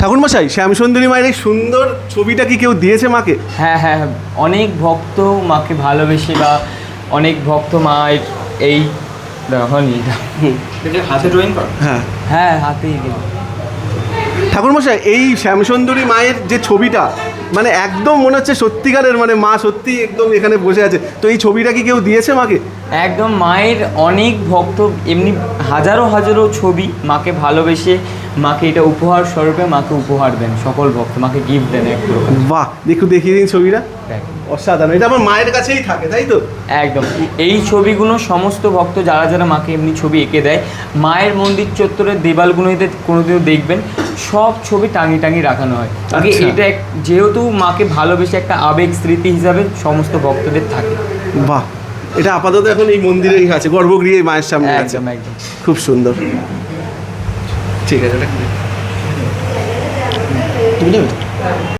ঠাকুরমশাই, শ্যামসুন্দরী মায়ের এই সুন্দর ছবিটা কি কেউ দিয়েছে মাকে? হ্যাঁ হ্যাঁ, অনেক ভক্ত মাকে ভালোবেসে বা অনেক ভক্ত মায়ের এই হাতে ড্রয়িং কর। হ্যাঁ হ্যাঁ হাতেই দিই। ঠাকুরমশাই, এই শ্যামসুন্দরী মায়ের যে ছবিটা, মানে একদম মনে হচ্ছে সত্যিকারের, মানে মা সত্যি একদম এখানে বসে আছে। তো এই ছবিটা কি কেউ দিয়েছে মাকে? একদম মায়ের অনেক ভক্ত, এমনি হাজারো হাজারো ছবি মাকে ভালোবেসে মাকে এটা উপহার স্বরূপে মাকে উপহার দেন সকল ভক্ত, মাকে গিফট দেন এক প্রকার। বাহ, দেখিয়ে দিন ছবিটা। দেখ। অসাধারণ, এটা আমার মায়ের কাছেই থাকে, তাই তো? একদম, এই ছবিগুলো সমস্ত ভক্ত যারা যারা মাকে এমনি ছবি এঁকে দেয়, মায়ের মন্দির চত্বরের দেওয়ালগুলোতে কোনোদিনও দেখবেন সব ছবি টাঙিয়ে টাঙিয়ে রাখানো হয়। আগে আচ্ছা। এটা যেহেতু মাকে ভালোবেসে একটা আবেগ স্মৃতি হিসাবে সমস্ত ভক্তদের থাকে। বাহ, এটা আপাতত এখন এই মন্দিরেই আছে, গর্ভগৃহে মায়ের সামনে আছে। একদম একদম। খুব সুন্দর। ঠিক আছে, এটা তুমি নেবে?